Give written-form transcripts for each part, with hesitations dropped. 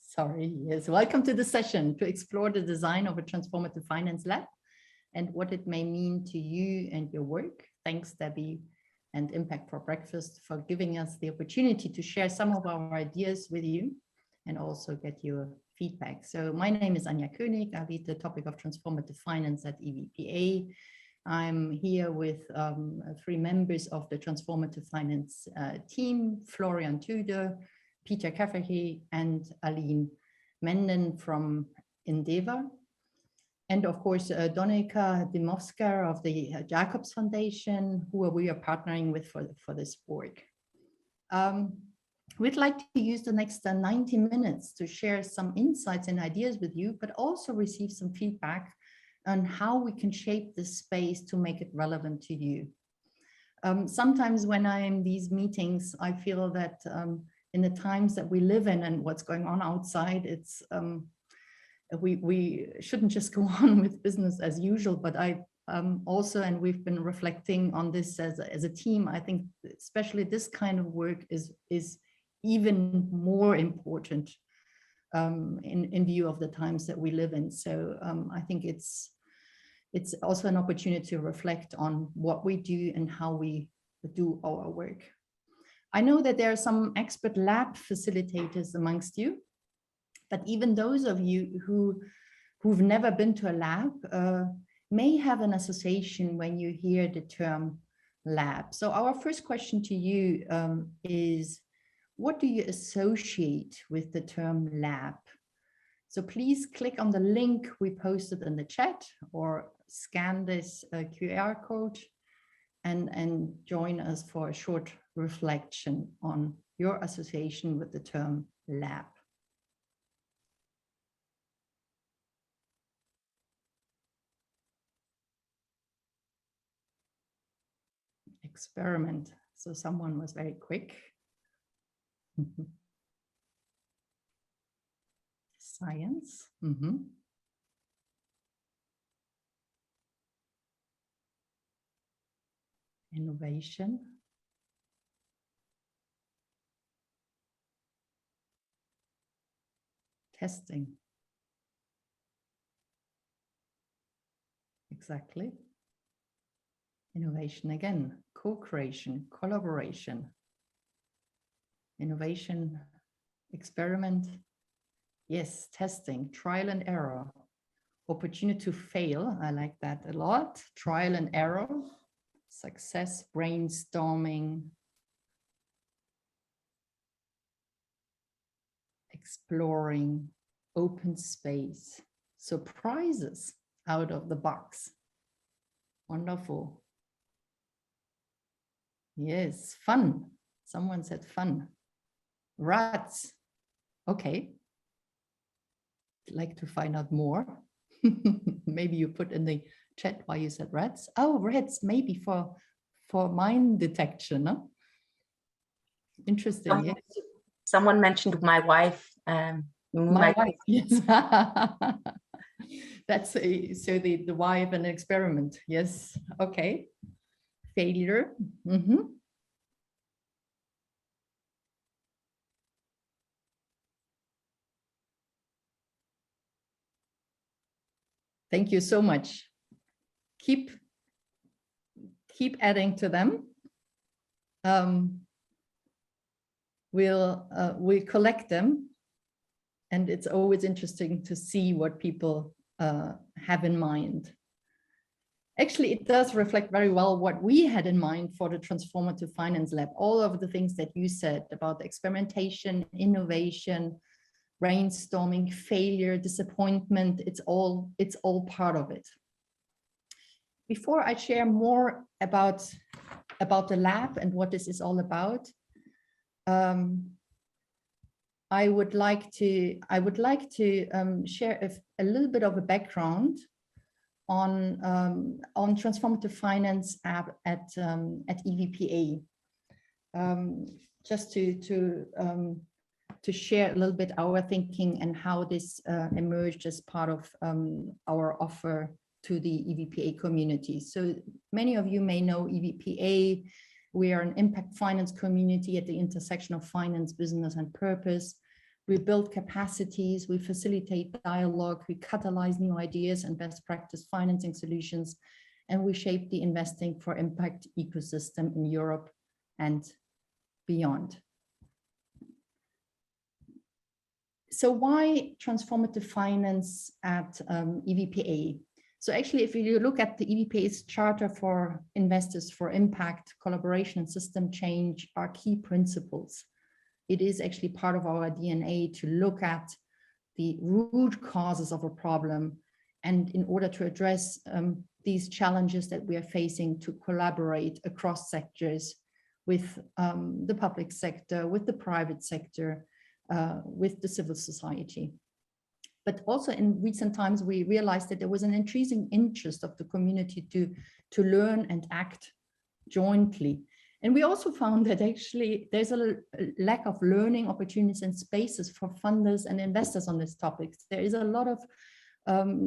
Sorry, yes. Welcome to the session to explore the design of a transformative finance lab and what it may mean to you and your work. Thanks, Debbie and Impact for Breakfast, for giving us the opportunity to share some of our ideas with you and also get your feedback. So my name is Anja König. I lead the topic of transformative finance at EVPA. I'm here with 3 members of the transformative finance team, Florian Tüder, Peter Kafferhy, and Aline Menden from Endeavor. And of course, Donika Dymowska of the Jacobs Foundation, who we are partnering with for this work. We'd like to use the next 90 minutes to share some insights and ideas with you, but also receive some feedback on how we can shape this space to make it relevant to you. Sometimes when I'm in these meetings, I feel that in the times that we live in and what's going on outside, it's we shouldn't just go on with business as usual, but I also, and we've been reflecting on this as a team, I think especially this kind of work is even more important in view of the times that we live in. So I think it's also an opportunity to reflect on what we do and how we do our work. I know that there are some expert lab facilitators amongst you, but even those of you who've never been to a lab may have an association when you hear the term lab. So our first question to you is, what do you associate with the term lab? So please click on the link we posted in the chat or scan this QR code and join us for a short reflection on your association with the term lab. Experiment. So someone was very quick. Science. Innovation. Testing. Exactly. Innovation again. Co-creation, collaboration. Innovation, experiment. Yes, testing, trial and error. Opportunity to fail. I like that a lot. Trial and error. Success, brainstorming. Exploring, open space, surprises out of the box. Wonderful. Yes, fun. Someone said fun. Rats. Okay. I'd like to find out more. Maybe you put in the chat why you said rats. Oh, rats, maybe for mine detection. Huh? Interesting. Yes. Someone mentioned my wife. My wife, yes. That's so the wife and experiment. Yes. Okay. Failure. Thank you so much. Keep adding to them. We'll collect them, and it's always interesting to see what people have in mind. Actually, it does reflect very well what we had in mind for the Transformative Finance Lab. All of the things that you said about experimentation, innovation, brainstorming, failure, disappointment, it's all part of it. Before I share more about the lab and what this is all about, I would like to share a little bit of a background on transformative finance at EVPA, just to share a little bit our thinking and how this emerged as part of our offer to the EVPA community. So many of you may know EVPA. We are an impact finance community at the intersection of finance, business, and purpose. We build capacities, we facilitate dialogue, we catalyze new ideas and best practice financing solutions, and we shape the investing for impact ecosystem in Europe and beyond. So why transformative finance at EVPA? So actually, if you look at the EVPA's Charter for Investors for Impact, Collaboration and System Change are key principles. It is actually part of our DNA to look at the root causes of a problem, and in order to address these challenges that we are facing, to collaborate across sectors with the public sector, with the private sector, with the civil society. But also in recent times, we realized that there was an increasing interest of the community to learn and act jointly. And we also found that actually there's a lack of learning opportunities and spaces for funders and investors on this topic. There is a lot of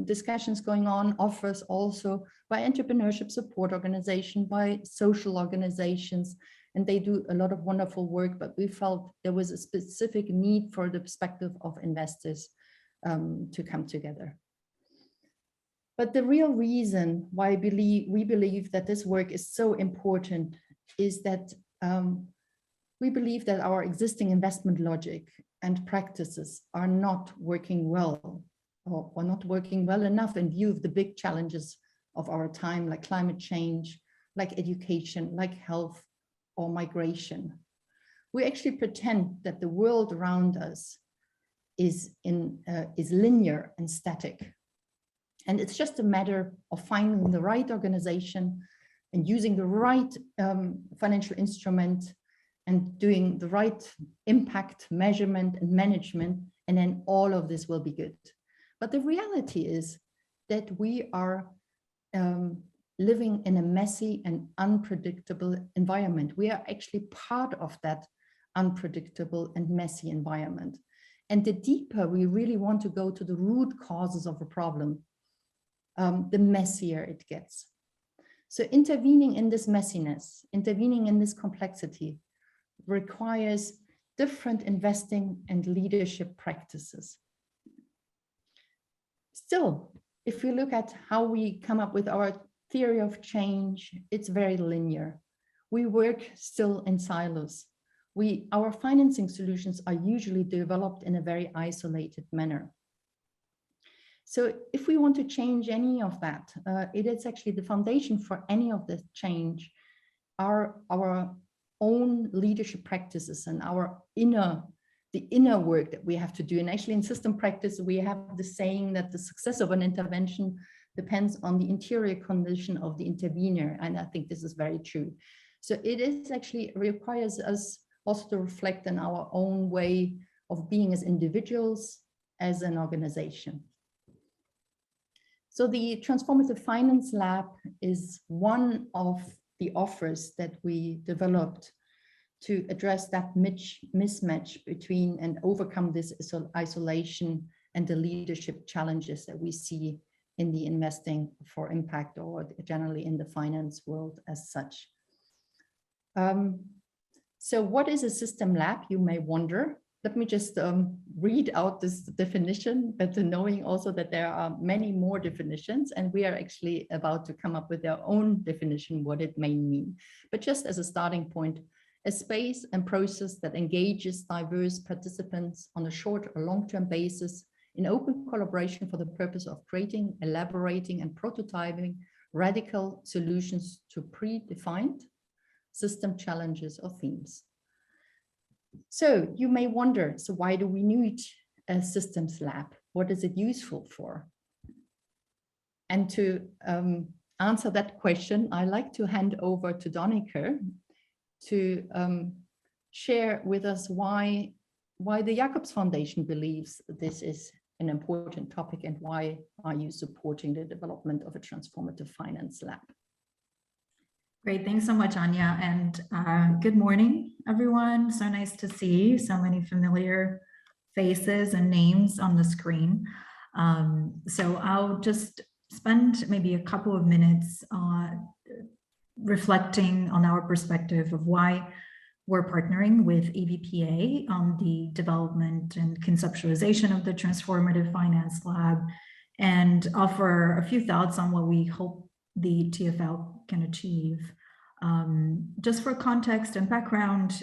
discussions going on, offers also by entrepreneurship support organizations, by social organizations, and they do a lot of wonderful work, but we felt there was a specific need for the perspective of investors to come together. But the real reason why we believe that this work is so important is that we believe that our existing investment logic and practices are not working well, or not working well enough in view of the big challenges of our time, like climate change, like education, like health, or migration. We actually pretend that the world around us is linear and static. And it's just a matter of finding the right organization and using the right financial instrument and doing the right impact measurement and management, and then all of this will be good. But the reality is that we are living in a messy and unpredictable environment. We are actually part of that unpredictable and messy environment. And the deeper we really want to go to the root causes of a problem, the messier it gets. So intervening in this messiness, intervening in this complexity requires different investing and leadership practices. Still, if we look at how we come up with our theory of change, it's very linear. We work still in silos. Our financing solutions are usually developed in a very isolated manner. So if we want to change any of that, it is actually the foundation for any of this change are our own leadership practices and the inner work that we have to do. And actually in system practice, we have the saying that the success of an intervention depends on the interior condition of the intervener. And I think this is very true. So it is actually requires us also to reflect on our own way of being as individuals, as an organization. So the Transformative Finance Lab is one of the offers that we developed to address that mismatch between and overcome this isolation and the leadership challenges that we see in the investing for impact, or generally in the finance world as such. So what is a system lab, you may wonder? Let me just read out this definition, but knowing also that there are many more definitions, and we are actually about to come up with our own definition, what it may mean. But just as a starting point, a space and process that engages diverse participants on a short or long-term basis in open collaboration for the purpose of creating, elaborating, and prototyping radical solutions to predefined system challenges or themes. So you may wonder, so why do we need a systems lab? What is it useful for? And to answer that question, I like to hand over to Donneke to share with us why the Jacobs Foundation believes this is an important topic, and why are you supporting the development of a transformative finance lab? Great, thanks so much, Anja, and good morning, everyone. So nice to see so many familiar faces and names on the screen. So I'll just spend maybe a couple of minutes reflecting on our perspective of why we're partnering with EVPA on the development and conceptualization of the Transformative Finance Lab, and offer a few thoughts on what we hope the TFL can achieve. Just for context and background,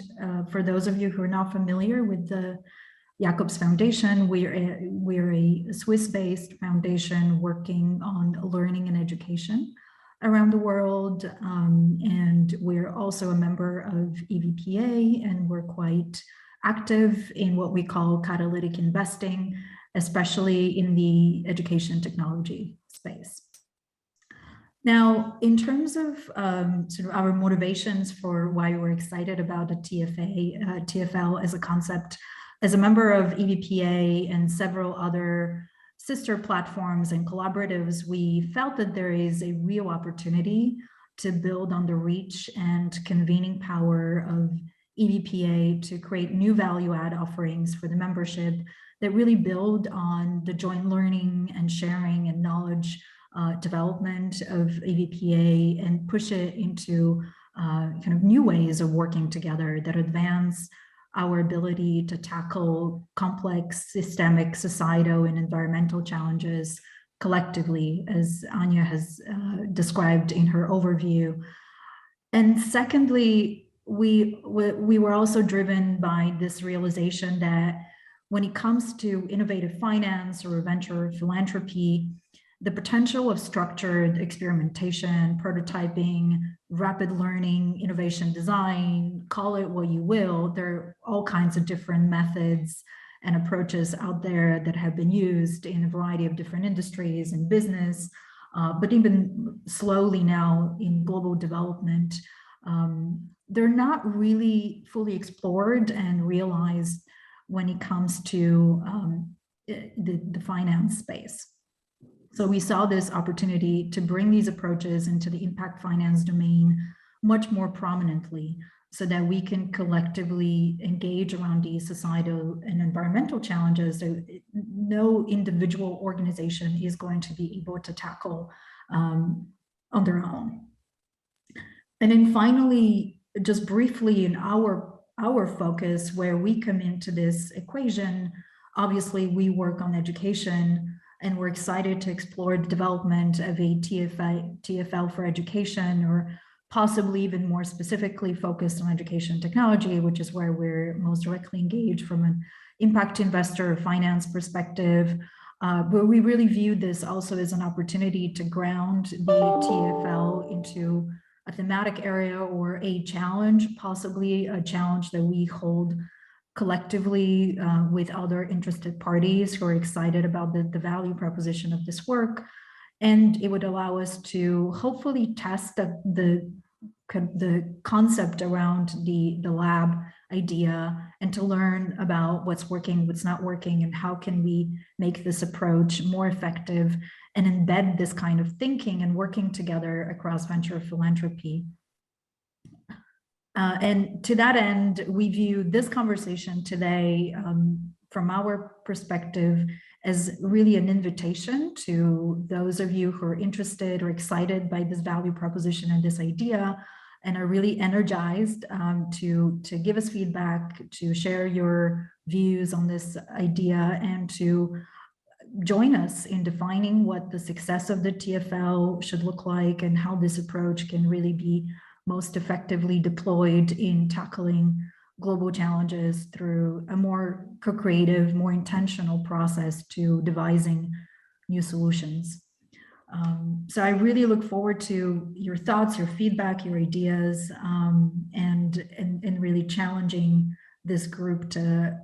for those of you who are not familiar with the Jacobs Foundation, we're a Swiss-based foundation working on learning and education around the world, and we're also a member of EVPA, and we're quite active in what we call catalytic investing, especially in the education technology space. Now, in terms of sort of our motivations for why we're excited about the TFL as a concept, as a member of EVPA and several other sister platforms and collaboratives, we felt that there is a real opportunity to build on the reach and convening power of EVPA to create new value-add offerings for the membership that really build on the joint learning and sharing and knowledge development of EVPA and push it into kind of new ways of working together that advance our ability to tackle complex systemic, societal, and environmental challenges collectively, as Anya has described in her overview. And secondly, we were also driven by this realization that when it comes to innovative finance or venture philanthropy, the potential of structured experimentation, prototyping, rapid learning, innovation design, call it what you will, there are all kinds of different methods and approaches out there that have been used in a variety of different industries and business, but even slowly now in global development, they're not really fully explored and realized when it comes to the finance space. So we saw this opportunity to bring these approaches into the impact finance domain much more prominently so that we can collectively engage around these societal and environmental challenges that no individual organization is going to be able to tackle on their own. And then finally, just briefly in our focus, where we come into this equation, obviously we work on education, and we're excited to explore the development of a TFL for education, or possibly even more specifically focused on education technology, which is where we're most directly engaged from an impact investor finance perspective. But we really view this also as an opportunity to ground the TFL into a thematic area or a challenge, possibly a challenge that we hold collectively with other interested parties who are excited about the value proposition of this work. And it would allow us to hopefully test the concept around the lab idea and to learn about what's working, what's not working, and how can we make this approach more effective and embed this kind of thinking and working together across venture philanthropy. And to that end, we view this conversation today from our perspective as really an invitation to those of you who are interested or excited by this value proposition and this idea and are really energized to give us feedback, to share your views on this idea, and to join us in defining what the success of the TFL should look like and how this approach can really be most effectively deployed in tackling global challenges through a more co-creative, more intentional process to devising new solutions. So I really look forward to your thoughts, your feedback, your ideas, and really challenging this group to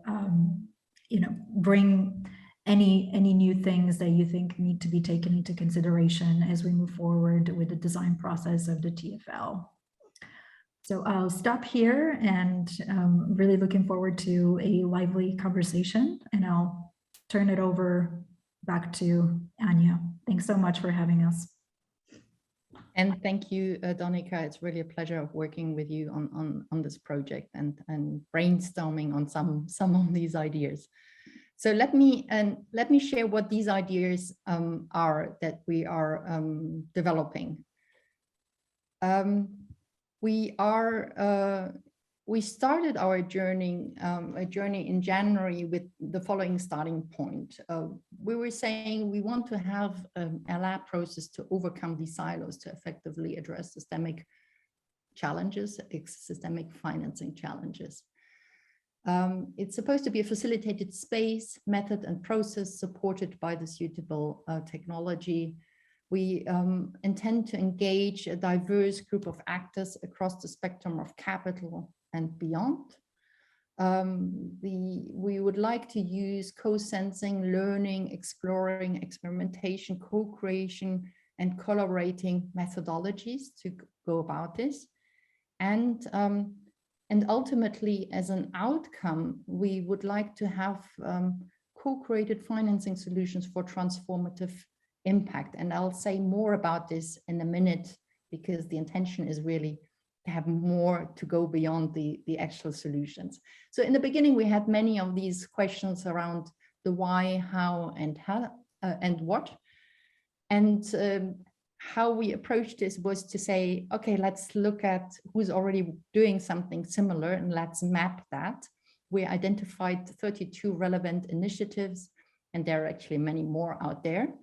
bring any new things that you think need to be taken into consideration as we move forward with the design process of the TFL. So I'll stop here, and really looking forward to a lively conversation, and I'll turn it over back to Anya. Thanks so much for having us. And thank you, Danica. It's really a pleasure of working with you on this project and brainstorming on some of these ideas. So let me share what these ideas are that we are developing. We are we started our journey, in January with the following starting point. We were saying we want to have a lab process to overcome these silos to effectively address systemic challenges, systemic financing challenges. It's supposed to be a facilitated space, method, and process supported by the suitable technology. We intend to engage a diverse group of actors across the spectrum of capital and beyond. We would like to use co-sensing, learning, exploring, experimentation, co-creation, and collaborating methodologies to go about this. And ultimately, as an outcome, we would like to have co-created financing solutions for transformative impact. And I'll say more about this in a minute, because the intention is really to have more to go beyond the actual solutions. So in the beginning, we had many of these questions around the why, how, and what. And how we approached this was to say, okay, let's look at who's already doing something similar and let's map that. We identified 32 relevant initiatives, and there are actually many more out there.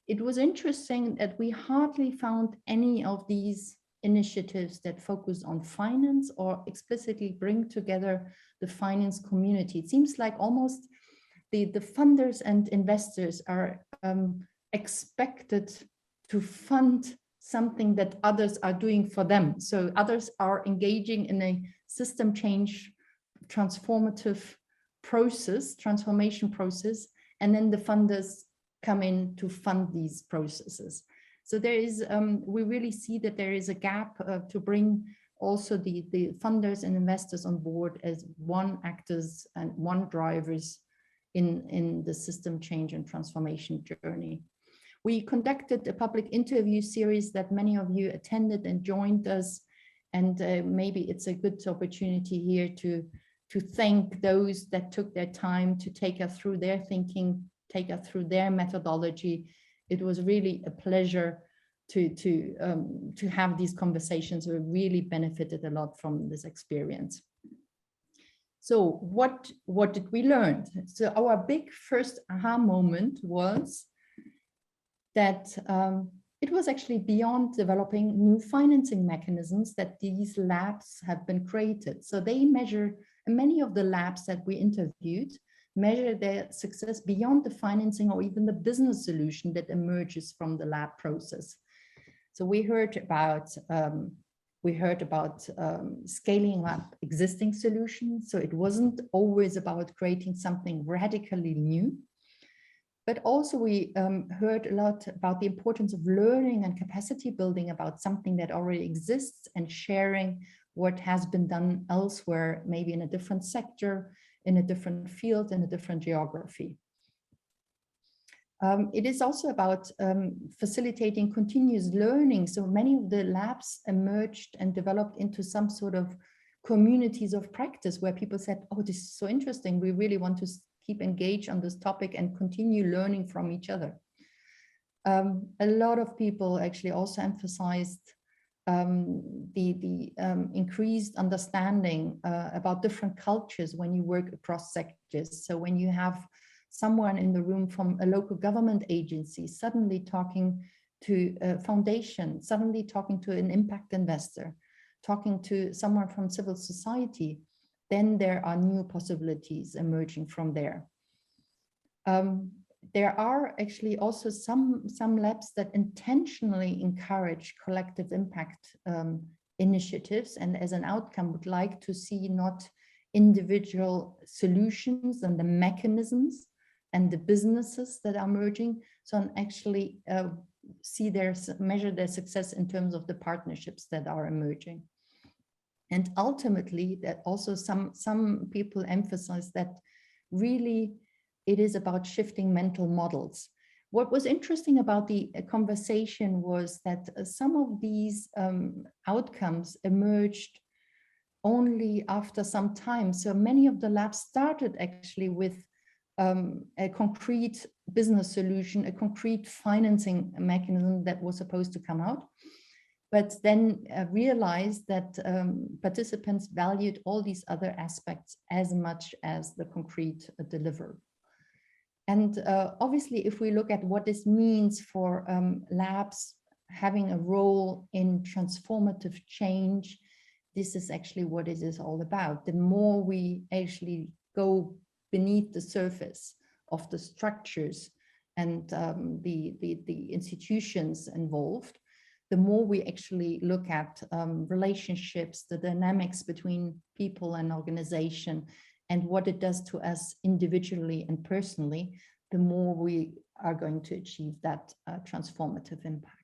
It was interesting that we hardly found any of these initiatives that focus on finance or explicitly bring together the finance community. It seems like almost the funders and investors are expected to fund something that others are doing for them. So others are engaging in a system change, transformative process, transformation process, and then the funders come in to fund these processes. So there is, we really see that there is a gap to bring also the funders and investors on board as one actors and one drivers in the system change and transformation journey. We conducted a public interview series that many of you attended and joined us. And maybe it's a good opportunity here to thank those that took their time to take us through their thinking, take us through their methodology. It was really a pleasure to have these conversations. We really benefited a lot from this experience. So what did we learn? So our big first aha moment was that it was actually beyond developing new financing mechanisms that these labs have been created. So they measure, many of the labs that we interviewed measure their success beyond the financing or even the business solution that emerges from the lab process. So we heard about scaling up existing solutions. So it wasn't always about creating something radically new, but also we heard a lot about the importance of learning and capacity building about something that already exists and sharing what has been done elsewhere, maybe in a different sector, in a different field, in a different geography. It is also about facilitating continuous learning. So many of the labs emerged and developed into some sort of communities of practice where people said, oh, this is so interesting. We really want to keep engaged on this topic and continue learning from each other. A lot of people actually also emphasized the increased understanding about different cultures when you work across sectors. So when you have someone in the room from a local government agency suddenly talking to a foundation, suddenly talking to an impact investor, talking to someone from civil society, then there are new possibilities emerging from there. There are actually also some labs that intentionally encourage collective impact initiatives, and as an outcome would like to see not individual solutions and the mechanisms and the businesses that are emerging, so actually measure their success in terms of the partnerships that are emerging. And ultimately, that also some people emphasize that really it is about shifting mental models. What was interesting about the conversation was that some of these outcomes emerged only after some time. So many of the labs started actually with a concrete business solution, a concrete financing mechanism that was supposed to come out. but then realized that participants valued all these other aspects as much as the concrete delivery. And obviously, if we look at what this means for labs having a role in transformative change, this is actually what it is all about. The more we actually go beneath the surface of the structures and the institutions involved, the more we actually look at relationships, the dynamics between people and organization, and what it does to us individually and personally, the more we are going to achieve that transformative impact.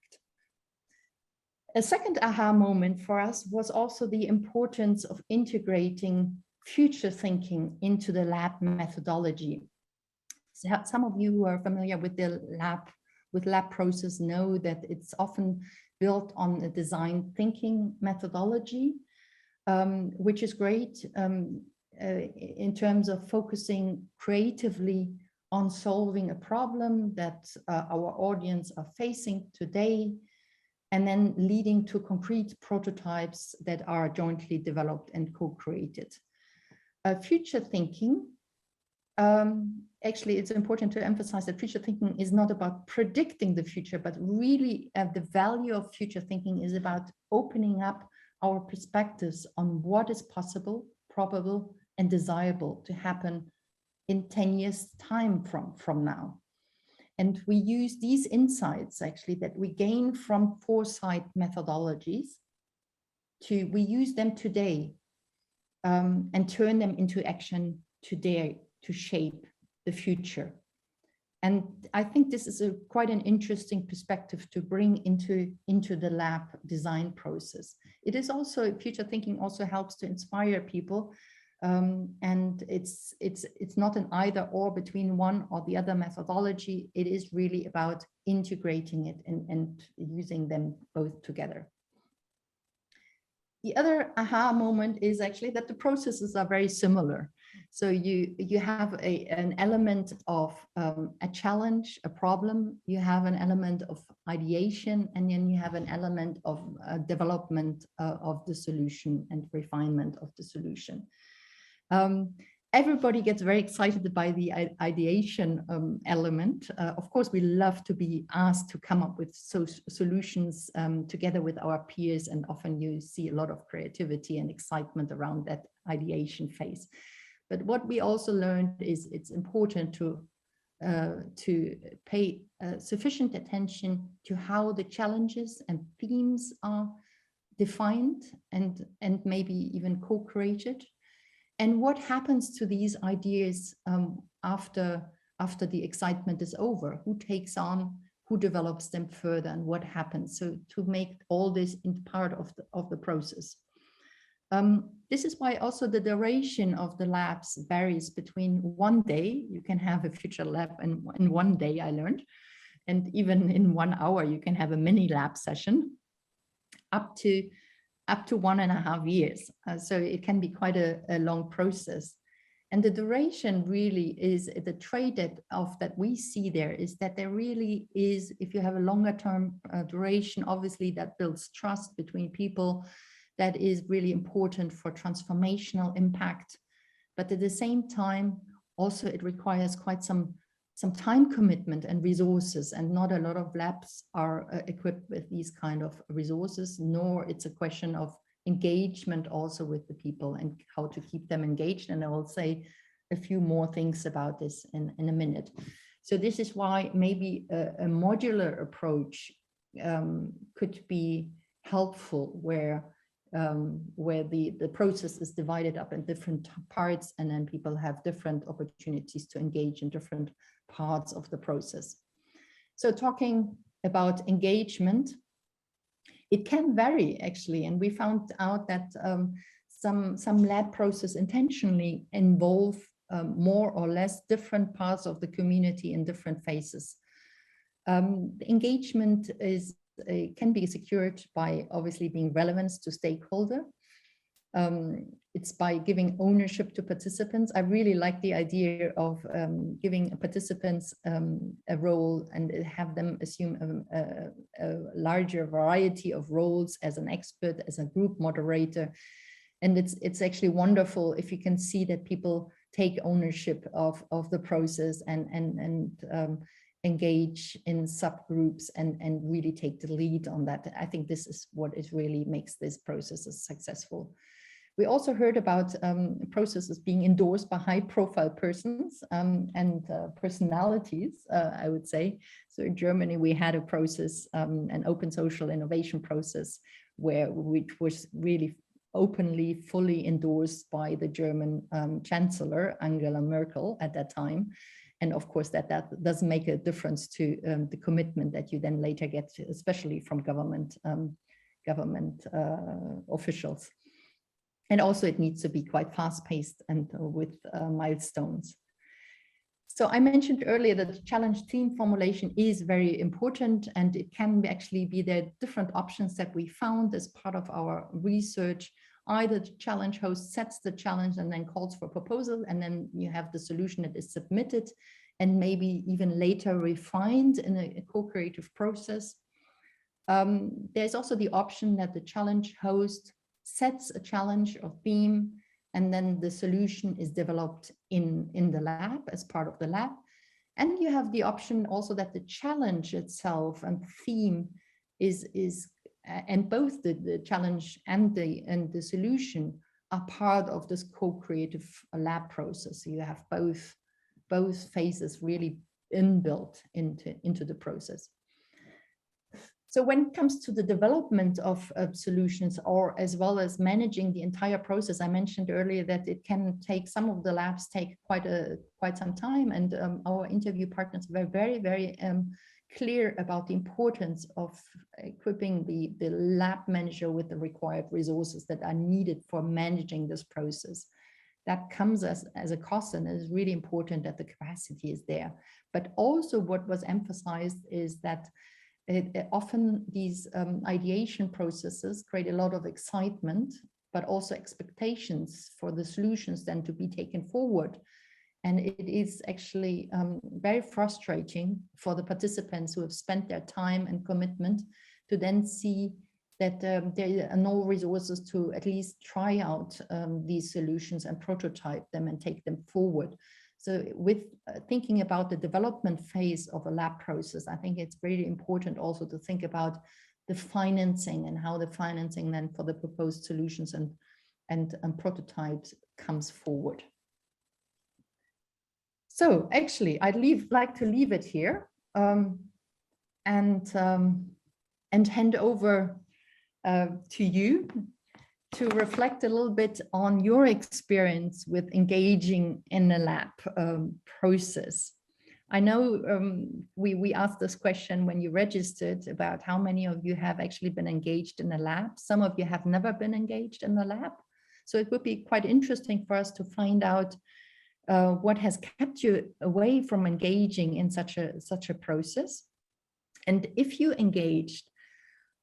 A second aha moment for us was also the importance of integrating future thinking into the lab methodology. So some of you who are familiar with the lab process know that it's often built on a design thinking methodology, which is great in terms of focusing creatively on solving a problem that our audience are facing today, and then leading to concrete prototypes that are jointly developed and co-created. Future thinking, actually, it's important to emphasize that future thinking is not about predicting the future, but really the value of future thinking is about opening up our perspectives on what is possible, probable, and desirable to happen in 10 years' time from now. And we use these insights actually that we gain from foresight methodologies we use them today and turn them into action today to shape the future. And I think this is quite an interesting perspective to bring into the lab design process. It is also, future thinking also helps to inspire people. And it's not an either or between one or the other methodology. It is really about integrating it and using them both together. The other aha moment is actually that the processes are very similar. So you have an element of a challenge, a problem, you have an element of ideation, and then you have an element of development of the solution and refinement of the solution. Everybody gets very excited by the ideation element. Of course, we love to be asked to come up with solutions together with our peers, and often you see a lot of creativity and excitement around that ideation phase. But what we also learned is it's important to pay sufficient attention to how the challenges and themes are defined and maybe even co-created. And what happens to these ideas after the excitement is over? Who takes on, who develops them further, and what happens? So to make all this in part of the process. This is why also the duration of the labs varies between one day, you can have a future lab in one day, I learned, and even in 1 hour, you can have a mini lab session, up to 1.5 years. So it can be quite a long process. And the duration really is the trade-off that we see there is that there really is, if you have a longer term duration, obviously that builds trust between people. That is really important for transformational impact. But at the same time, also it requires quite some time commitment and resources, and not a lot of labs are equipped with these kind of resources, nor it's a question of engagement also with the people and how to keep them engaged. And I will say a few more things about this in a minute. So this is why maybe a modular approach could be helpful, where the process is divided up in different parts, and then people have different opportunities to engage in different parts of the process. So talking about engagement, it can vary actually, and we found out that some lab process intentionally involve more or less different parts of the community in different phases. The engagement can be secured by obviously being relevant to stakeholder. It's by giving ownership to participants. I really like the idea of giving participants a role and have them assume a larger variety of roles as an expert, as a group moderator. And it's actually wonderful if you can see that people take ownership of the process and engage in subgroups and really take the lead on that. I think this is what it really makes this process successful. We also heard about processes being endorsed by high-profile persons and personalities, I would say. So in Germany, we had a process, an open social innovation process, which was really openly, fully endorsed by the German Chancellor, Angela Merkel, at that time. And of course, that does make a difference to the commitment that you then later get, especially from government officials. And also it needs to be quite fast-paced and with milestones. So I mentioned earlier that the challenge theme formulation is very important, and it can actually be the different options that we found as part of our research. Either the challenge host sets the challenge and then calls for proposal, and then you have the solution that is submitted and maybe even later refined in a co-creative process. There's also the option that the challenge host sets a challenge or theme, and then the solution is developed in the lab as part of the lab. And you have the option also that the challenge itself and theme and both the challenge and the solution are part of this co-creative lab process. So you have both phases really inbuilt into the process. So when it comes to the development of solutions, or as well as managing the entire process, I mentioned earlier that it can take, some of the labs take quite some time, and our interview partners were very, very clear about the importance of equipping the lab manager with the required resources that are needed for managing this process. That comes as a cost, and it is really important that the capacity is there. But also what was emphasized is that often these ideation processes create a lot of excitement, but also expectations for the solutions then to be taken forward. And it is actually very frustrating for the participants who have spent their time and commitment to then see that there are no resources to at least try out these solutions and prototype them and take them forward. So with thinking about the development phase of a lab process, I think it's really important also to think about the financing and how the financing then for the proposed solutions and prototypes comes forward. So actually, I'd like to leave it here and hand over to you to reflect a little bit on your experience with engaging in the lab process. I know we asked this question when you registered about how many of you have actually been engaged in the lab. Some of you have never been engaged in the lab. So it would be quite interesting for us to find out what has kept you away from engaging in such a process. And if you engaged,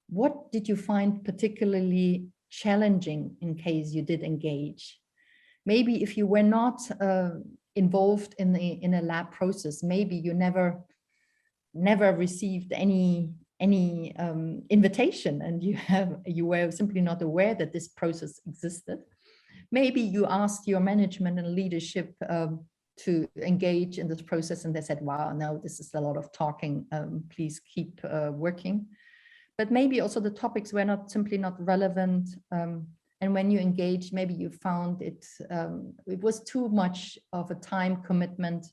what did you find particularly challenging in case you did engage? Maybe if you were not involved in a lab process, maybe you never received any invitation, and you were simply not aware that this process existed. Maybe you asked your management and leadership to engage in this process, and they said, wow, no, this is a lot of talking, please keep working. But maybe also the topics were simply not relevant. And when you engaged, maybe you found it was too much of a time commitment.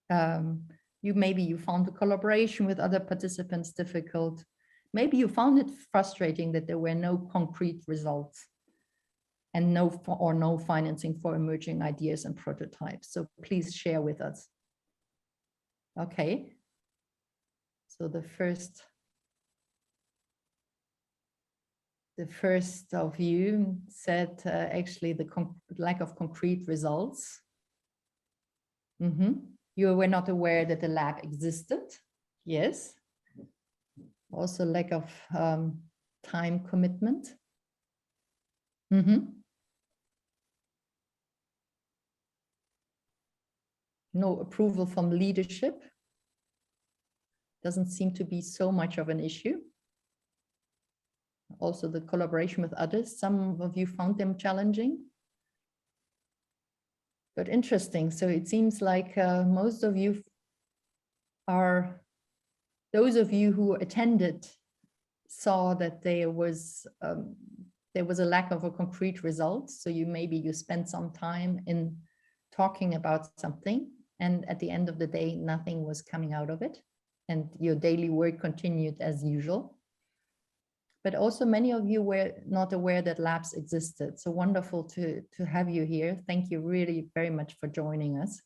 Maybe you found the collaboration with other participants difficult. Maybe you found it frustrating that there were no concrete results and no financing for emerging ideas and prototypes. So please share with us. Okay. So the first of you said actually the lack of concrete results. You were not aware that the lab existed. Yes. Also lack of time commitment. No approval from leadership. Doesn't seem to be so much of an issue. Also the collaboration with others. Some of you found them challenging. But interesting. So it seems like most of you are, those of you who attended saw that there was a lack of a concrete result. So maybe you spent some time in talking about something, and at the end of the day, nothing was coming out of it, and your daily work continued as usual. But also many of you were not aware that labs existed. So wonderful to have you here. Thank you really very much for joining us.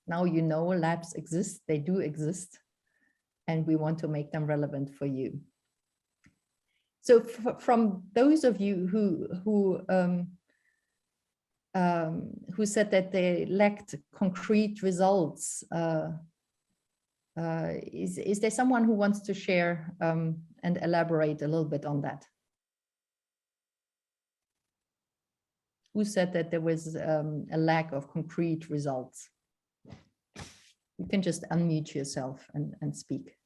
Now you know labs exist, they do exist, and we want to make them relevant for you. So from those of you who said that they lacked concrete results, is there someone who wants to share and elaborate a little bit on that? Who said that there was a lack of concrete results? You can just unmute yourself and speak.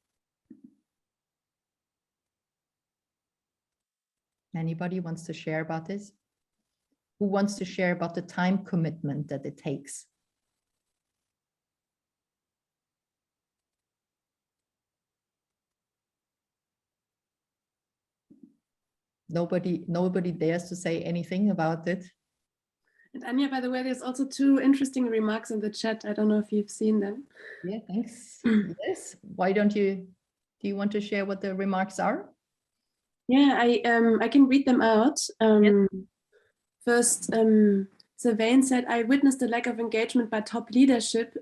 Anybody wants to share about this? Who wants to share about the time commitment that it takes? Nobody dares to say anything about it. And Anja, by the way, there's also 2 interesting remarks in the chat. I don't know if you've seen them. Yeah, thanks. Yes. Why don't do you want to share what the remarks are? Yeah, I can read them out. Yes. First, Sylvain said, I witnessed a lack of engagement by top leadership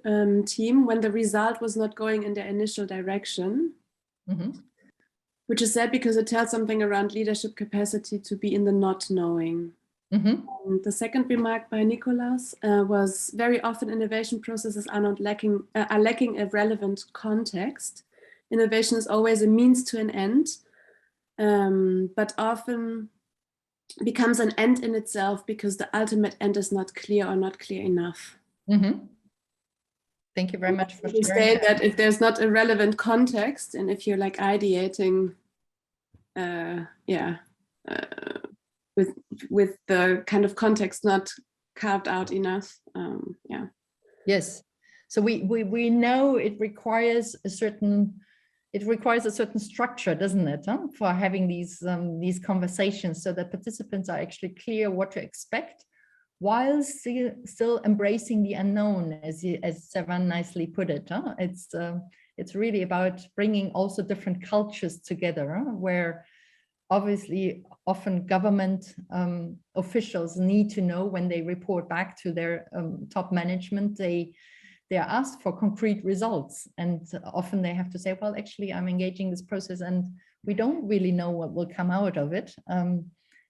team when the result was not going in their initial direction. Which is sad because it tells something around leadership capacity to be in the not knowing. The second remark by Nicolas was, very often innovation processes are lacking a relevant context. Innovation is always a means to an end, but often becomes an end in itself because the ultimate end is not clear or not clear enough. Thank you very much for sharing saying that if there's not a relevant context, and if you're like ideating, with the kind of context not carved out enough, Yes. So we know it requires a certain structure, doesn't it, for having these conversations, so that participants are actually clear what to expect, while still embracing the unknown, as Sevan nicely put it. It's really about bringing also different cultures together, where obviously often government officials need to know, when they report back to their top management, they are asked for concrete results, and often they have to say, well, actually I'm engaging this process and we don't really know what will come out of it.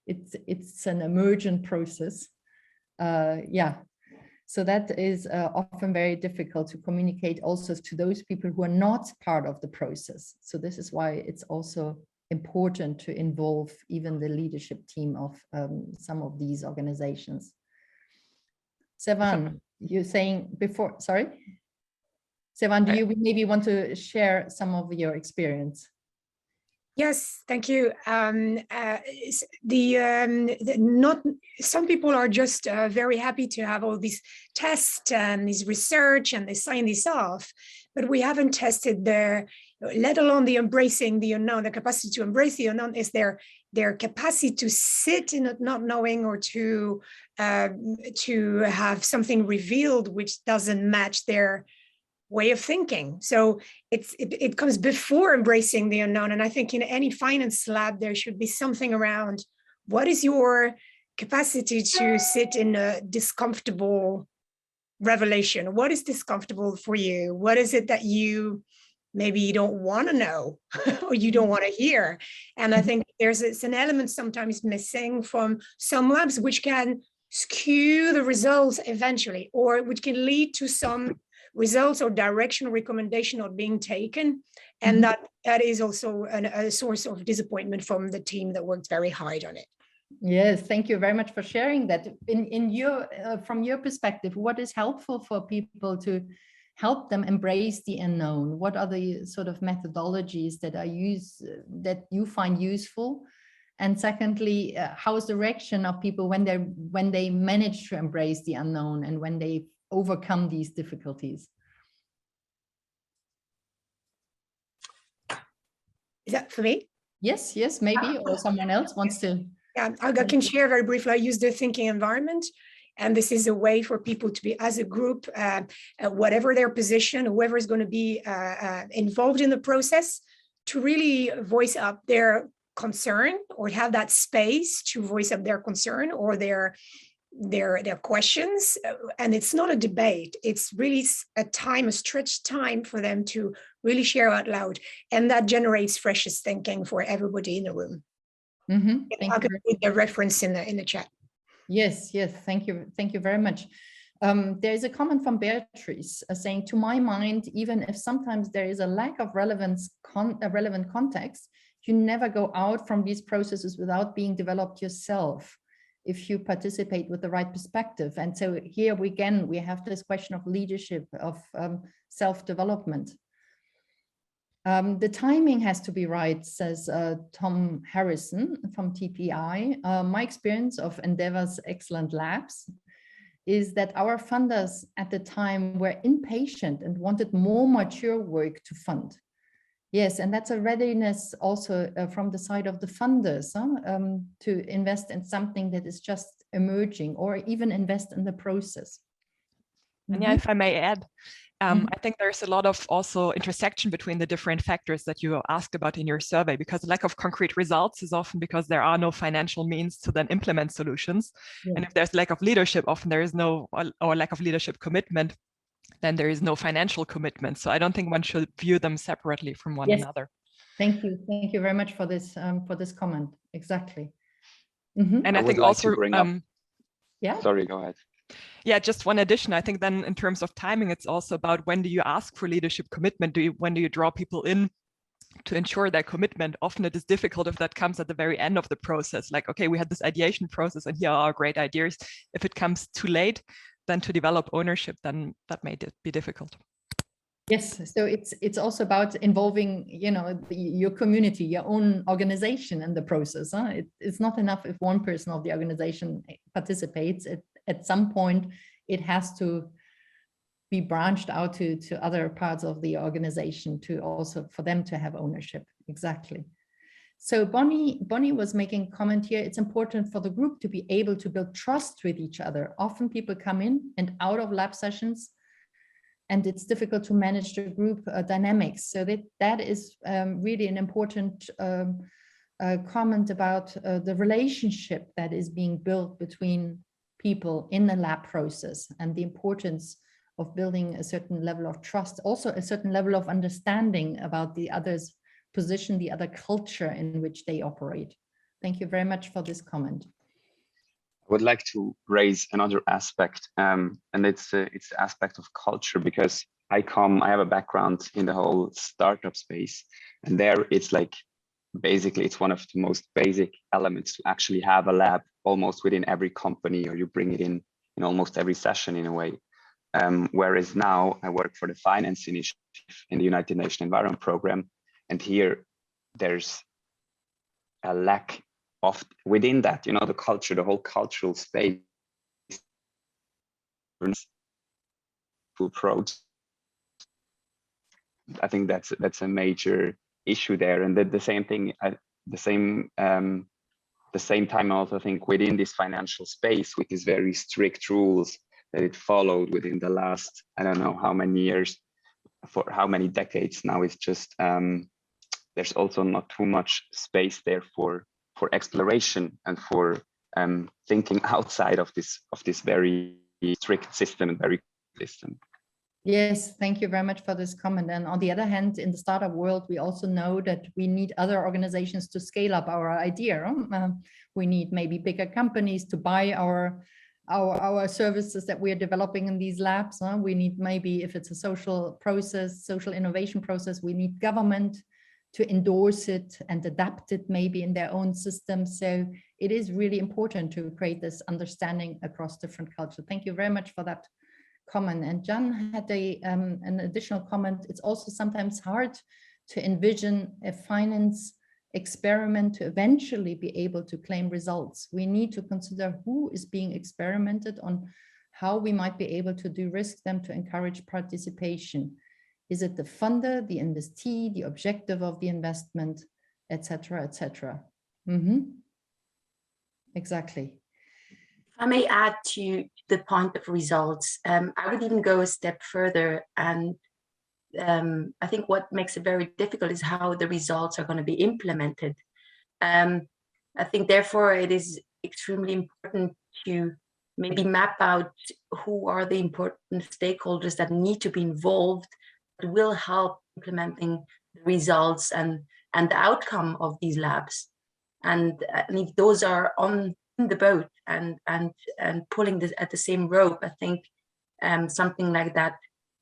It's an emergent process. So that is often very difficult to communicate also to those people who are not part of the process. So this is why it's also important to involve even the leadership team of some of these organizations. Sevan, you're saying before, sorry? Sevan, do you maybe want to share some of your experience? Yes, thank you. Some people are just very happy to have all these tests and this research, and they sign this off, but we haven't tested let alone the embracing the unknown, the capacity to embrace the unknown, is their capacity to sit in it not knowing, or to have something revealed which doesn't match their way of thinking. So it comes before embracing the unknown. And I think in any finance lab, there should be something around, what is your capacity to sit in a discomfortable revelation? What is discomfortable for you? What is it that maybe you don't want to know or you don't want to hear? And I think it's an element sometimes missing from some labs, which can skew the results eventually, or which can lead to some results or directional recommendation not being taken. And that is also a source of disappointment from the team that worked very hard on it. Yes, thank you very much for sharing that. In your from your perspective, what is helpful for people to help them embrace the unknown? What are the sort of methodologies that that you find useful? And secondly, how is the reaction of people when they manage to embrace the unknown and when they overcome these difficulties? Is that for me? Yes, maybe, or someone else wants to. Yeah, Olga can share very briefly. I use the thinking environment, and this is a way for people to be, as a group, whatever their position, whoever is going to be involved in the process, to really voice up their concern or have that space to voice up their concern or their questions. And it's not a debate. It's really a stretched time for them to really share out loud. And that generates freshest thinking for everybody in the room. I'll put the reference in the chat. Yes, thank you very much. There is a comment from Beatrice saying, to my mind, even if sometimes there is a lack of relevant context, you never go out from these processes without being developed yourself if you participate with the right perspective. And so here we have this question of leadership, of self-development. The timing has to be right, says Tom Harrison from TPI. My experience of Endeavor's excellent labs is that our funders at the time were impatient and wanted more mature work to fund. Yes, and that's a readiness also from the side of the funders to invest in something that is just emerging or even invest in the process. And yeah, if I may add, I think there's a lot of also intersection between the different factors that you asked about in your survey, because lack of concrete results is often because there are no financial means to then implement solutions. Yeah. And if there's lack of leadership, often there is no, or lack of leadership commitment, then there is no financial commitment. So I don't think one should view them separately from one another. Thank you very much for this comment. Exactly. And I think also, sorry, go ahead. Yeah, just one addition. I think then in terms of timing, it's also about when do you ask for leadership commitment? When do you draw people in to ensure their commitment? Often it is difficult if that comes at the very end of the process. Like, okay, we had this ideation process and here are our great ideas. If it comes too late, then to develop ownership, then that may be difficult. Yes, so it's also about involving, your community, your own organization in the process. It's not enough if one person of the organization participates. At some point, it has to be branched out to other parts of the organization to also for them to have ownership. Exactly. So Bonnie was making a comment here. It's important for the group to be able to build trust with each other. Often people come in and out of lab sessions, and it's difficult to manage the group dynamics. So that is really an important comment about the relationship that is being built between people in the lab process and the importance of building a certain level of trust, also a certain level of understanding about the other's position, the other culture in which they operate. Thank you very much for this comment. I would like to raise another aspect, and it's the aspect of culture, because I have a background in the whole startup space, and there it's like, basically it's one of the most basic elements to actually have a lab almost within every company, or you bring it in almost every session in a way. Whereas now I work for the finance initiative in the United Nations Environment Program, and here there's a lack of within that, the culture, the whole cultural space approach. I think that's a major issue there, and the same thing, the same time, I also think within this financial space, with these very strict rules that it followed within the last, I don't know how many years, for how many decades now, it's just there's also not too much space there for exploration and for thinking outside of this very strict system and very system. Yes, thank you very much for this comment. And on the other hand, in the startup world, we also know that we need other organizations to scale up our idea. We need maybe bigger companies to buy our services that we are developing in these labs. We need, maybe if it's a social process, social innovation process, we need government to endorse it and adapt it maybe in their own system. So it is really important to create this understanding across different cultures. Thank you very much for that comment. And Jan had an additional comment. It's also sometimes hard to envision a finance experiment to eventually be able to claim results. We need to consider who is being experimented on, how we might be able to de-risk them to encourage participation. Is it the funder, the investee, the objective of the investment, etc., etc.? Exactly. If I may add to the point of results, I would even go a step further, and I think what makes it very difficult is how the results are going to be implemented. I think therefore it is extremely important to maybe map out who are the important stakeholders that need to be involved, that will help implementing the results and the outcome of these labs. And if those are on the boat and pulling this at the same rope, I think something like that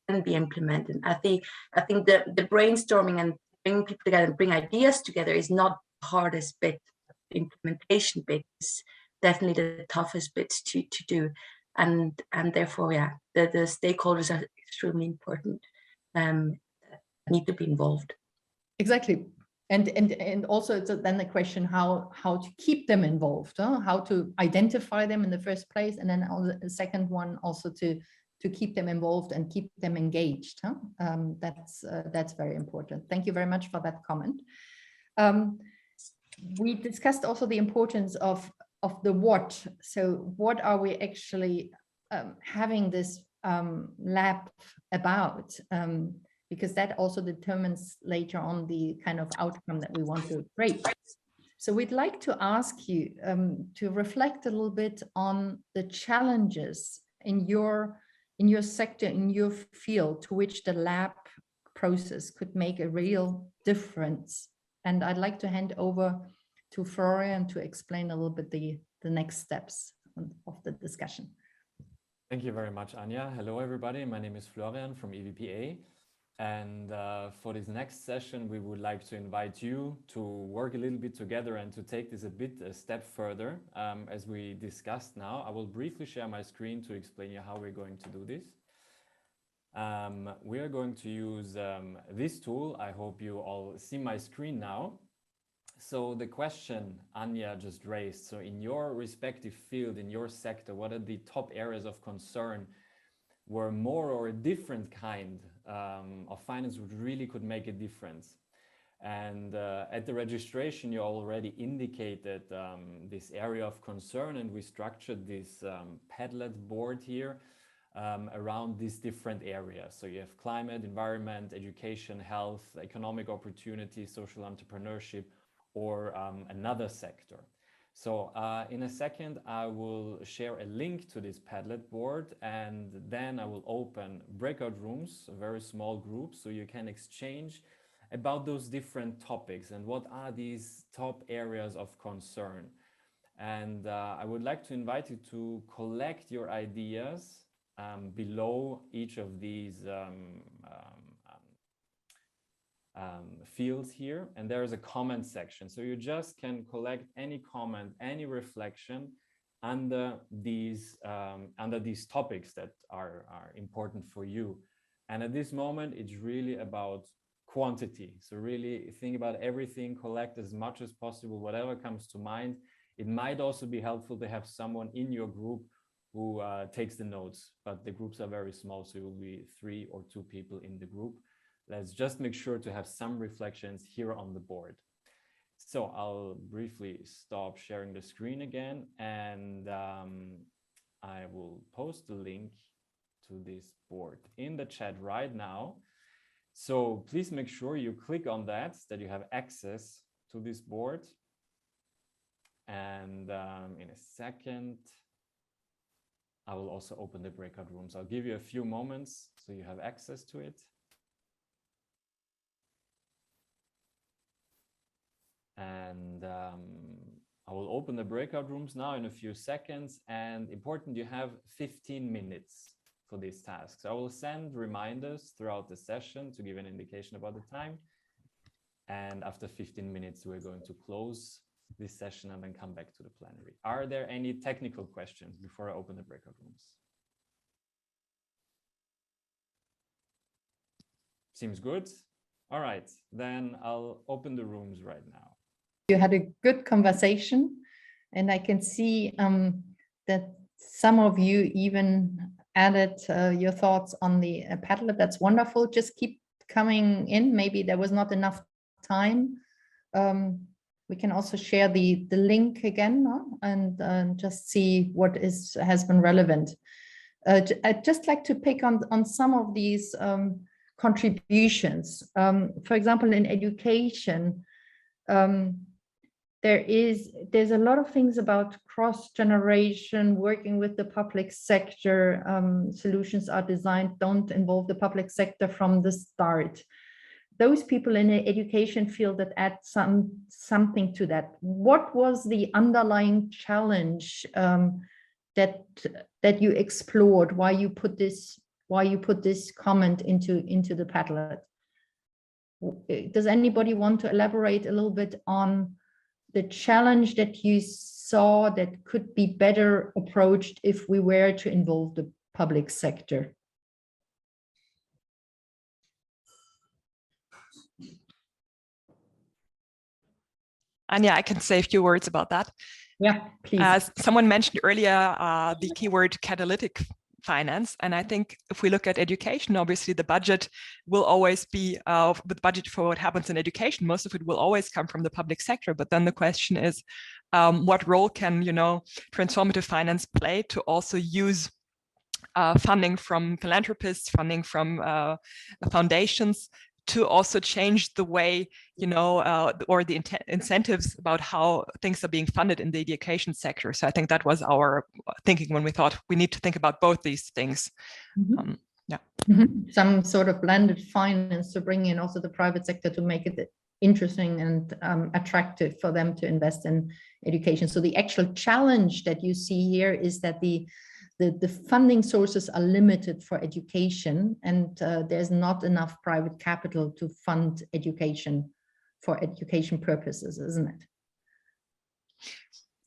can be implemented. I think the brainstorming and bringing people together and bring ideas together is not the hardest bit. The implementation bit is definitely the toughest bit to do, and therefore, yeah, the stakeholders are extremely important. Need to be involved. Exactly. And also it's then the question how to keep them involved, how to identify them in the first place, and then the second one also to keep them involved and keep them engaged. That's very important. Thank you very much for that comment. We discussed also the importance of the what. So what are we actually having this lab about? Because that also determines later on the kind of outcome that we want to create. So we'd like to ask you to reflect a little bit on the challenges in your sector, in your field, to which the lab process could make a real difference. And I'd like to hand over to Florian to explain a little bit the next steps of the discussion. Thank you very much, Anja. Hello, everybody. My name is Florian from EVPA. And for this next session, we would like to invite you to work a little bit together and to take this a step further. As we discussed now, I will briefly share my screen to explain you how we're going to do this. We are going to use this tool. I hope you all see my screen now. So the question Anja just raised, so in your respective field, in your sector, what are the top areas of concern where more or a different kind of finance really could make a difference? And at the registration, you already indicated this area of concern, and we structured this Padlet board here around these different areas. So you have climate, environment, education, health, economic opportunity, social entrepreneurship, or another sector. So in a second, I will share a link to this Padlet board, and then I will open breakout rooms, very small groups, so you can exchange about those different topics and what are these top areas of concern. And I would like to invite you to collect your ideas below each of these fields here, and there is a comment section, so you just can collect any comment, any reflection under these topics that are important for you. And at this moment, it's really about quantity. So really think about everything, collect as much as possible, whatever comes to mind. It might also be helpful to have someone in your group who takes the notes, but the groups are very small, so it will be 3 or 2 people in the group. Let's just make sure to have some reflections here on the board. So I'll briefly stop sharing the screen again, and I will post the link to this board in the chat right now. So please make sure you click on that you have access to this board. And in a second, I will also open the breakout rooms. I'll give you a few moments so you have access to it. And I will open the breakout rooms now in a few seconds. And important, you have 15 minutes for this task. So I will send reminders throughout the session to give an indication about the time. And after 15 minutes, we're going to close this session and then come back to the plenary. Are there any technical questions before I open the breakout rooms? Seems good. All right, then I'll open the rooms right now. You had a good conversation, and I can see that some of you even added your thoughts on the Padlet. That's wonderful. Just keep coming in. Maybe there was not enough time. We can also share the link again, no? And just see what has been relevant. I'd just like to pick on some of these contributions. For example, in education, there's a lot of things about cross-generation, working with the public sector. Solutions are designed, don't involve the public sector from the start. Those people in the education field that add something to that. What was the underlying challenge that you explored? Why you put this comment into the Padlet? Does anybody want to elaborate a little bit on the challenge that you saw that could be better approached if we were to involve the public sector? Anya, I can say a few words about that. Yeah, please. As someone mentioned earlier, the keyword catalytic finance. And I think if we look at education, obviously the budget will always be, the budget for what happens in education, most of it will always come from the public sector. But then the question is, what role can, transformative finance play to also use funding from philanthropists, funding from foundations, to also change the way, or the incentives about how things are being funded in the education sector. So I think that was our thinking when we thought we need to think about both these things. Mm-hmm. Yeah. Mm-hmm. Some sort of blended finance to bring in also the private sector to make it interesting and attractive for them to invest in education. So the actual challenge that you see here is that the funding sources are limited for education, and there's not enough private capital to fund education for education purposes, isn't it?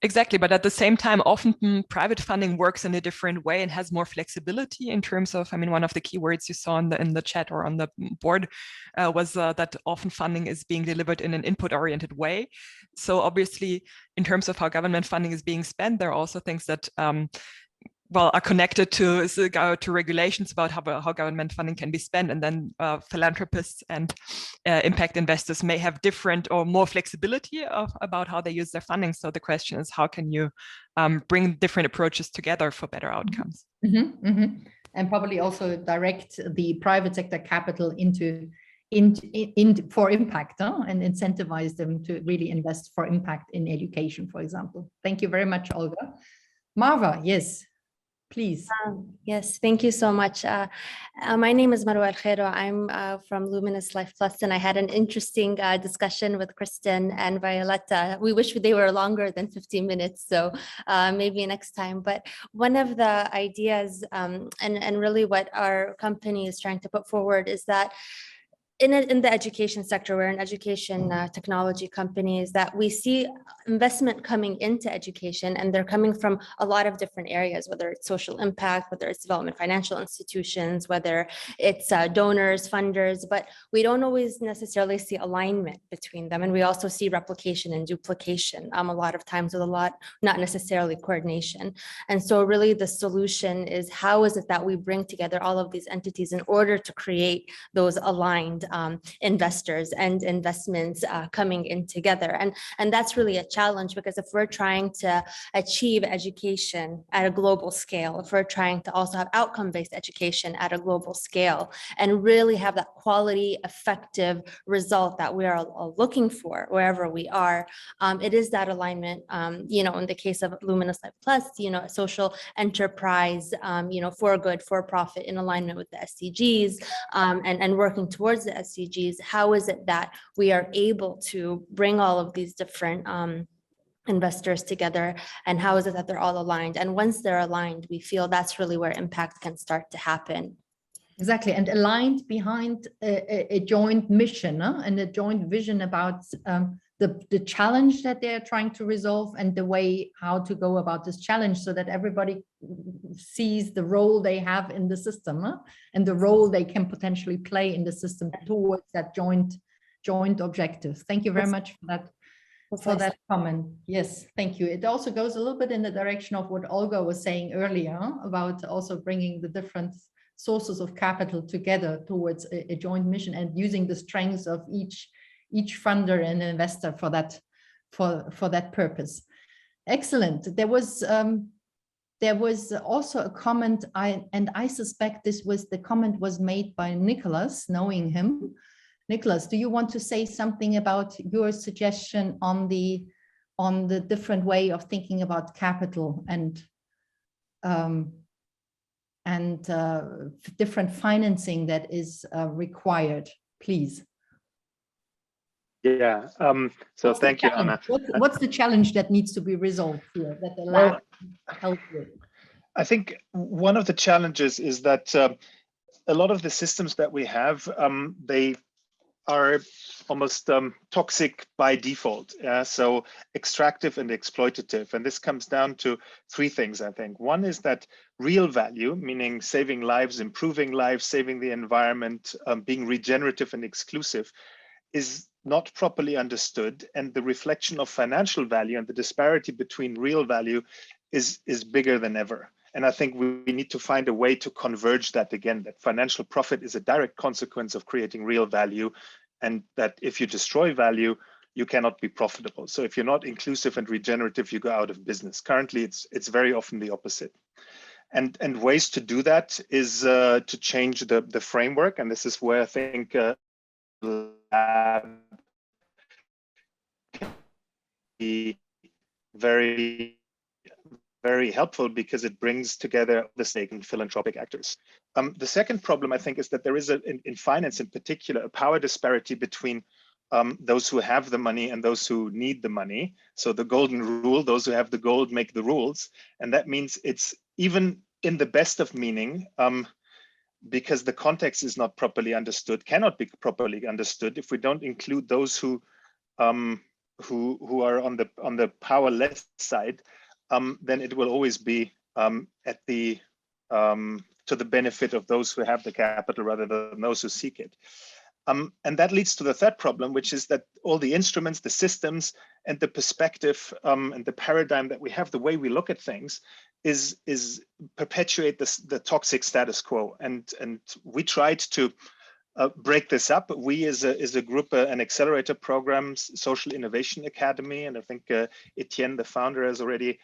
Exactly, but at the same time, often private funding works in a different way and has more flexibility in terms of, one of the keywords you saw in the chat or on the board was that often funding is being delivered in an input-oriented way. So obviously, in terms of how government funding is being spent, there are also things that are connected to regulations about how government funding can be spent, and then philanthropists and impact investors may have different or more flexibility about how they use their funding. So the question is, how can you bring different approaches together for better outcomes? Mm-hmm, mm-hmm. And probably also direct the private sector capital for impact, and incentivize them to really invest for impact in education, for example. Thank you very much, Olga. Marva, yes. Please. Yes, thank you so much. My name is Maru Araujo. I'm from Luminous Life Plus, and I had an interesting discussion with Kristen and Violetta. We wish they were longer than 15 minutes, so maybe next time. But one of the ideas and really what our company is trying to put forward is that in the education sector, we're an education technology company, is that we see investment coming into education, and they're coming from a lot of different areas, whether it's social impact, whether it's development financial institutions, whether it's donors, funders, but we don't always necessarily see alignment between them. And we also see replication and duplication a lot of times, with not necessarily coordination. And so really the solution is, how is it that we bring together all of these entities in order to create those aligned investors and investments coming in together. And that's really a challenge, because if we're trying to achieve education at a global scale, if we're trying to also have outcome-based education at a global scale, and really have that quality, effective result that we are looking for wherever we are, it is that alignment, in the case of Luminous Life Plus, social enterprise, for good, for profit, in alignment with the SDGs, and working towards the SDGs. How is it that we are able to bring all of these different investors together, and how is it that they're all aligned? And once they're aligned, we feel that's really where impact can start to happen. Exactly, and aligned behind a joint mission and a joint vision about the challenge that they're trying to resolve and the way how to go about this challenge, so that everybody sees the role they have in the system, and the role they can potentially play in the system towards that joint objective. Thank you very much for that comment. Yes, thank you. It also goes a little bit in the direction of what Olga was saying earlier about also bringing the different sources of capital together towards a joint mission, and using the strengths of each funder and investor for that purpose. Excellent. There was also a comment, and I suspect the comment was made by Nicholas, knowing him. Nicholas, do you want to say something about your suggestion on the different way of thinking about capital and different financing that is required, please? Yeah, so thank you, Anna. What's the challenge that needs to be resolved here that the lab help with? I think one of the challenges is that a lot of the systems that we have, they are almost toxic by default. So extractive and exploitative. And this comes down to three things, I think. One is that real value, meaning saving lives, improving lives, saving the environment, being regenerative and exclusive, is not properly understood, and the reflection of financial value and the disparity between real value is bigger than ever. And I think we need to find a way to converge that again, that financial profit is a direct consequence of creating real value, and that if you destroy value, you cannot be profitable. So if you're not inclusive and regenerative, you go out of business. Currently, it's very often the opposite. And ways to do that is to change the framework, and this is where I think lab be very helpful, because it brings together the stake and philanthropic actors. The second problem, I think, is that there is in finance in particular, a power disparity between those who have the money and those who need the money. So the golden rule, those who have the gold make the rules. And that means it's even in the best of meaning, because the context is not properly understood, cannot be properly understood if we don't include those who are on the powerless side, then it will always be at the to the benefit of those who have the capital rather than those who seek it. And that leads to the third problem, which is that all the instruments, the systems, and the perspective and the paradigm that we have, the way we look at things, is perpetuate the toxic status quo. And we tried to break this up. We as a group, an accelerator program, Social Innovation Academy, and I think Etienne, the founder, has already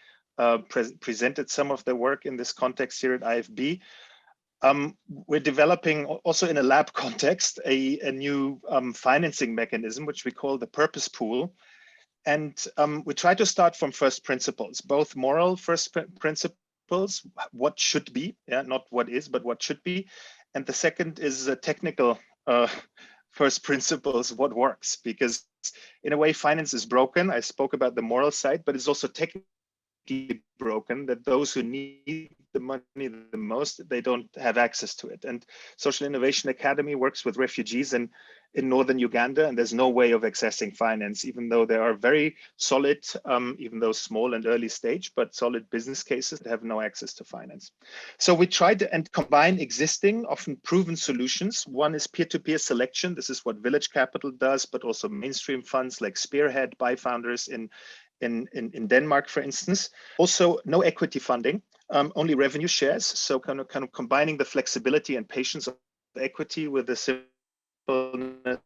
presented some of the work in this context here at IFB. We're developing also in a lab context a new financing mechanism, which we call the purpose pool. And we try to start from first principles, both moral first principles, what should be, not what is, but what should be. And the second is technical first principles, what works, because in a way, finance is broken. I spoke about the moral side, but it's also technically broken, that those who need the money the most, they don't have access to it. And Social Innovation Academy works with refugees in northern Uganda, and there's no way of accessing finance, even though there are very solid, even though small and early stage, but solid business cases that have no access to finance. So we tried to combine existing, often proven solutions. One is peer-to-peer selection. This is what Village Capital does, but also mainstream funds like Spearhead, Byfounders in Denmark, for instance. Also, no equity funding, only revenue shares. So kind of combining the flexibility and patience of equity with the simpleness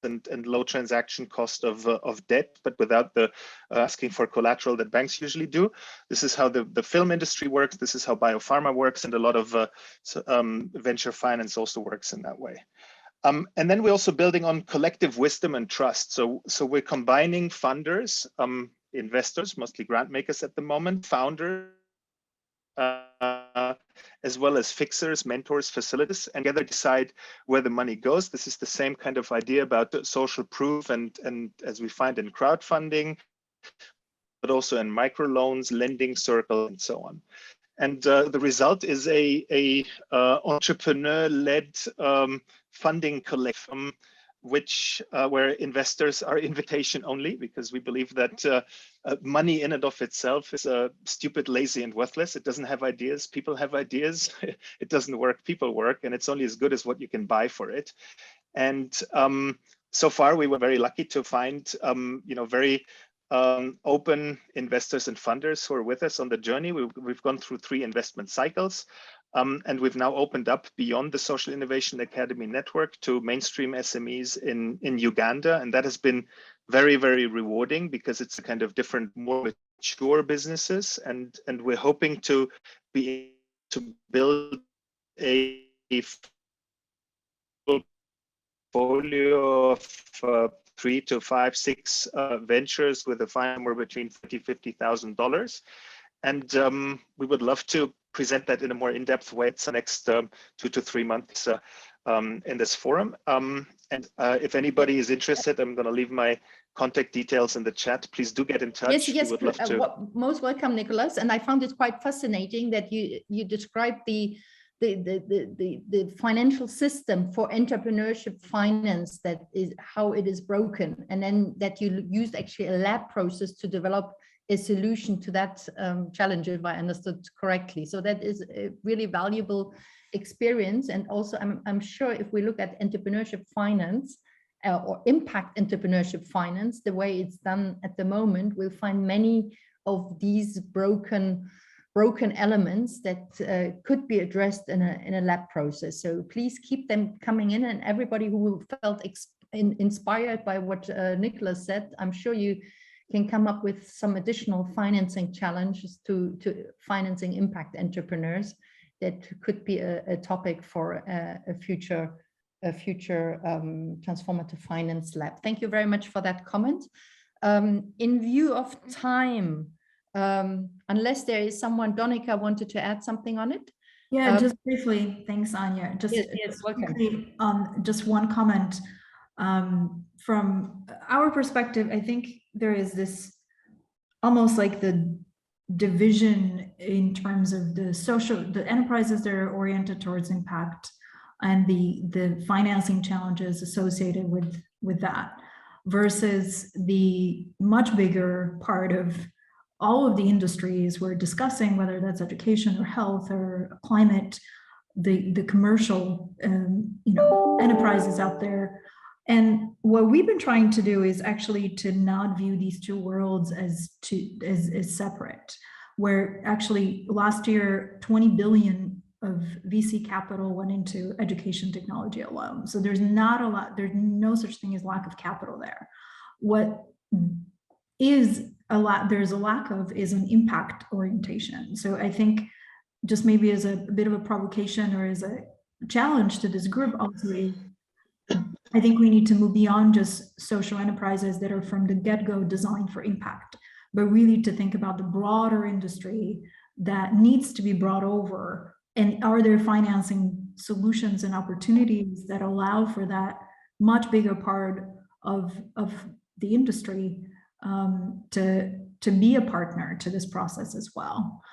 and low transaction cost of debt, but without the asking for collateral that banks usually do. This is how the film industry works. This is how biopharma works, and a lot of venture finance also works in that way. And then we're also building on collective wisdom and trust. So we're combining funders, investors, mostly grant makers at the moment, founders, as well as fixers, mentors, facilitators, and together decide where the money goes. This is the same kind of idea about social proof and as we find in crowdfunding, but also in microloans, lending circle, and so on. And the result is a entrepreneur-led funding collective where investors are invitation only, because we believe that money in and of itself is stupid, lazy, and worthless. It doesn't have ideas. People have ideas. It doesn't work. People work, and it's only as good as what you can buy for it. And so far, we were very lucky to find, very open investors and funders who are with us on the journey. We've gone through 3 investment cycles. And we've now opened up beyond the Social Innovation Academy network to mainstream SMEs in Uganda. And that has been very, very rewarding, because it's a kind of different, more mature businesses. And we're hoping to be able to build a portfolio of 3 to 5, 6 ventures with a fine somewhere between $50,000. And we would love to present that in a more in-depth way. It's the next 2 to 3 months in this forum. And if anybody is interested, I'm going to leave my contact details in the chat. Please do get in touch. Yes, we would love to. Most welcome, Nicholas. And I found it quite fascinating that you described the financial system for entrepreneurship finance, that is how it is broken, and then that you used actually a lab process to develop a solution to that challenge, if I understood correctly. So that is a really valuable experience. And also, I'm sure if we look at entrepreneurship finance or impact entrepreneurship finance, the way it's done at the moment, we'll find many of these broken elements that could be addressed in a lab process. So please keep them coming in, and everybody who felt inspired by what Nicholas said, I'm sure you can come up with some additional financing challenges to financing impact entrepreneurs. That could be a topic for a future Transformative Finance Lab. Thank you very much for that comment. In view of time, unless there is someone, Donika wanted to add something on it. Yeah, just briefly. Thanks, Anya. Just quickly, just one comment. From our perspective, I think there is this almost like the division in terms of the enterprises that are oriented towards impact and the financing challenges associated with that, versus the much bigger part of all of the industries we're discussing, whether that's education or health or climate, the commercial enterprises out there. And what we've been trying to do is actually to not view these two worlds as separate, where actually last year 20 billion of VC capital went into education technology alone. So there's no such thing as lack of capital there. What is there's a lack of is an impact orientation. So I think, just maybe as a bit of a provocation or as a challenge to this group, ultimately, I think we need to move beyond just social enterprises that are from the get-go designed for impact, but really to think about the broader industry that needs to be brought over. And are there financing solutions and opportunities that allow for that much bigger part of the industry to be a partner to this process as well?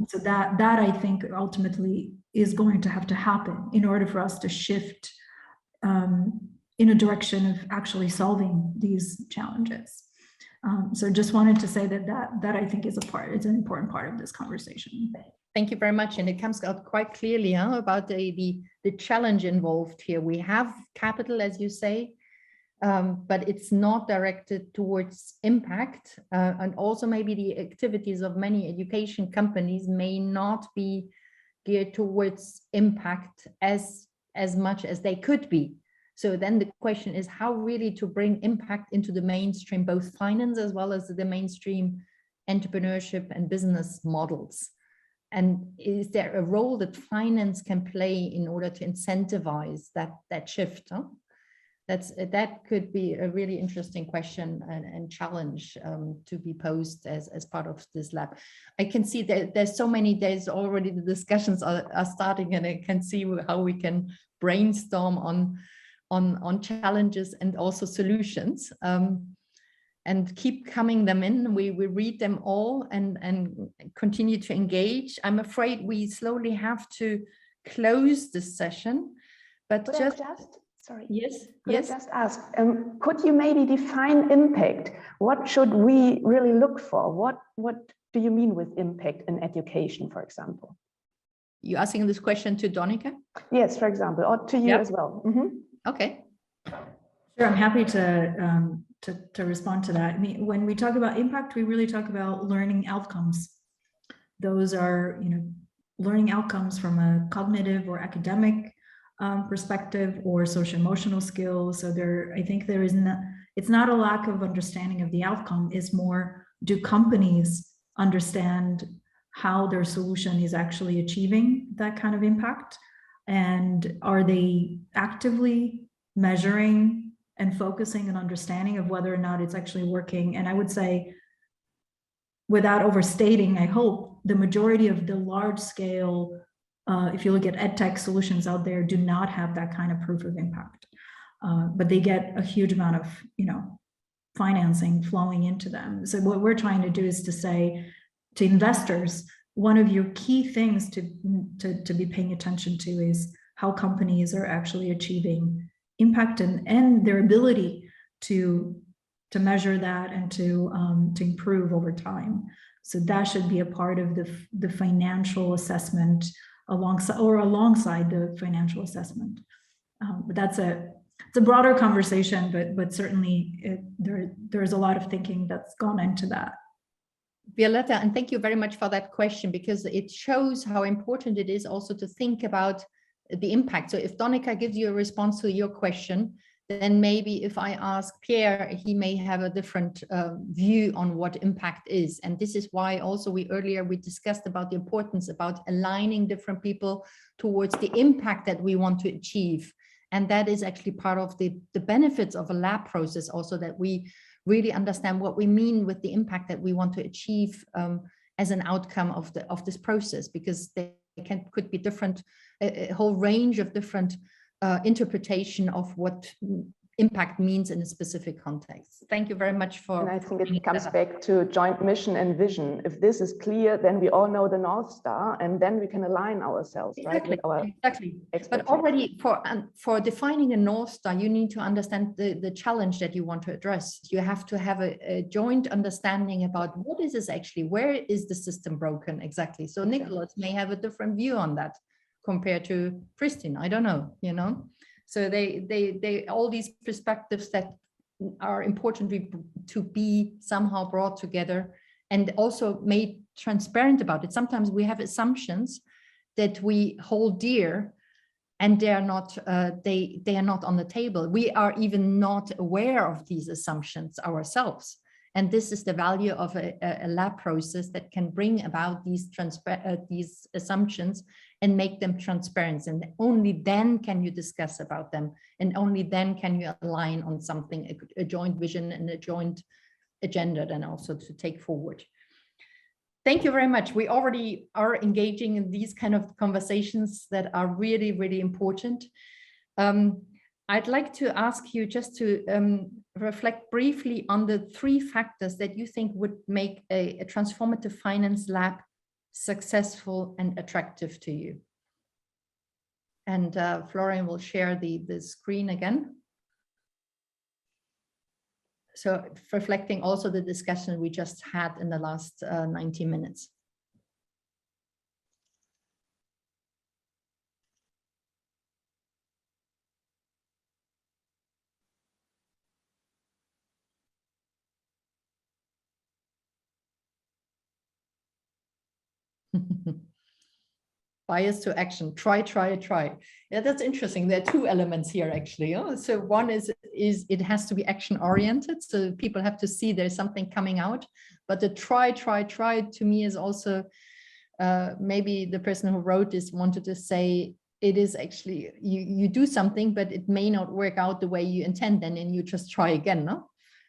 So that I think ultimately is going to have to happen in order for us to shift in a direction of actually solving these challenges. So just wanted to say that I think is it's an important part of this conversation. Thank you very much. And it comes out quite clearly about the challenge involved here. We have capital, as you say, but it's not directed towards impact. And also maybe the activities of many education companies may not be geared towards impact as much as they could be. So then the question is how really to bring impact into the mainstream, both finance as well as the mainstream entrepreneurship and business models. And is there a role that finance can play in order to incentivize that shift? Huh? That could be a really interesting question and challenge to be posed as part of this lab. I can see that there's so many days already, the discussions are starting, and I can see how we can brainstorm on challenges and also solutions, and keep coming them in. We read them all and continue to engage. I'm afraid we slowly have to close this session, but Sorry. Yes. Could Yes. I just ask, could you maybe define impact? What should we really look for? What do you mean with impact in education, for example? You asking this question to Donika? Yes, for example, or to you as well. Okay. Sure, I'm happy to respond to that. I mean, when we talk about impact, we really talk about learning outcomes. Those are, learning outcomes from a cognitive or academic perspective or social emotional skills. So I think it's not a lack of understanding of the outcome, it's more, do companies understand how their solution is actually achieving that kind of impact? And are they actively measuring and focusing on understanding of whether or not it's actually working? And I would say, without overstating, I hope the majority of the large scale, if you look at edtech solutions out there, do not have that kind of proof of impact. But they get a huge amount of, financing flowing into them. So what we're trying to do is to say to investors, one of your key things to be paying attention to is how companies are actually achieving impact and their ability to measure that and to improve over time. So that should be a part of the financial assessment alongside the financial assessment. But it's a broader conversation, but certainly there's a lot of thinking that's gone into that. Violetta, and thank you very much for that question, because it shows how important it is also to think about the impact. So if Donika gives you a response to your question, then maybe if I ask Pierre, he may have a different view on what impact is. And this is why also earlier we discussed about the importance about aligning different people towards the impact that we want to achieve. And that is actually part of the benefits of a lab process also, that we really understand what we mean with the impact that we want to achieve as an outcome of this process, because they could be different, a whole range of different interpretation of what impact means in a specific context. Thank you very much for. And I think it comes back to joint mission and vision. If this is clear, then we all know the North Star, and then we can align ourselves, exactly, right? Exactly. But already for defining a North Star, you need to understand the challenge that you want to address. You have to have a joint understanding about what is this actually, where is the system broken exactly. So Nicholas may have a different view on that compared to Christine. I don't know, So they all these perspectives that are important to be somehow brought together and also made transparent about it. Sometimes we have assumptions that we hold dear, and they are not on the table. We are even not aware of these assumptions ourselves. And this is the value of a lab process that can bring about these assumptions and make them transparent. And only then can you discuss about them. And only then can you align on something, a joint vision and a joint agenda then also to take forward. Thank you very much. We already are engaging in these kind of conversations that are really, really important. I'd like to ask you just to reflect briefly on the 3 factors that you think would make a transformative finance lab successful and attractive to you. And Florian will share the screen again. So reflecting also the discussion we just had in the last 90 minutes. Bias to action, try. Yeah, that's interesting. There are 2 elements here actually. So one is it has to be action oriented. So people have to see there's something coming out, but the try to me is also maybe the person who wrote this wanted to say it is actually you do something, but it may not work out the way you intend, and then you just try again, no?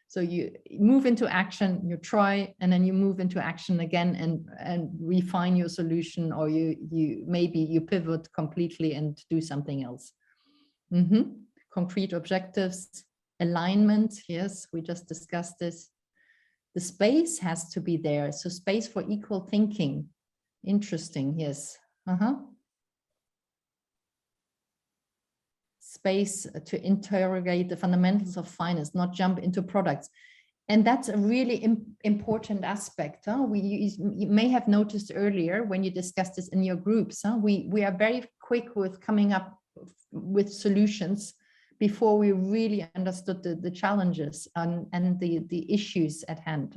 So you move into action, you try, and then you move into action again and refine your solution, or you pivot completely and do something else. Concrete objectives, alignment. Yes, we just discussed this. The space has to be there. So space for equal thinking. Interesting. Yes. space to interrogate the fundamentals of finance, not jump into products. And that's a really important aspect. You may have noticed earlier when you discussed this in your groups, we are very quick with coming up with solutions before we really understood the challenges and the issues at hand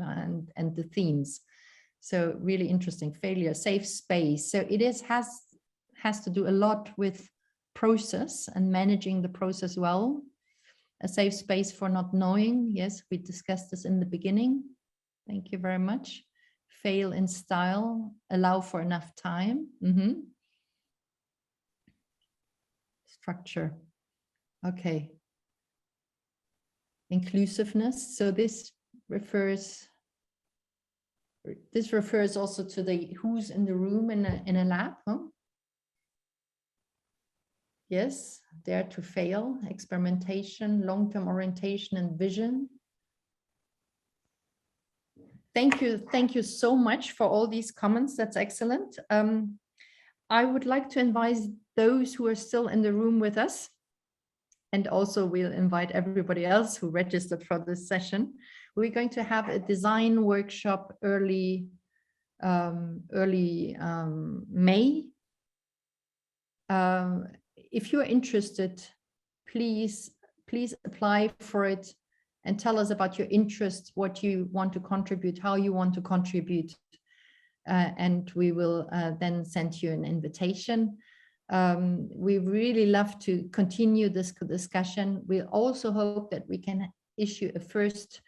and the themes. So really interesting. Failure, safe space. So it has to do a lot with process and managing the process well. A safe space for not knowing. Yes, we discussed this in the beginning. Thank you very much. Fail in style, allow for enough time. Structure. Okay. Inclusiveness. So this refers also to the who's in the room in a lab. Huh? Yes, dare to fail, experimentation, long-term orientation and vision. Thank you so much for all these comments. That's excellent. I would like to invite those who are still in the room with us, and also we'll invite everybody else who registered for this session. We're going to have a design workshop early May. If you're interested, please apply for it and tell us about your interest, what you want to contribute, how you want to contribute, and we will then send you an invitation. We really love to continue this discussion. We also hope that we can issue a first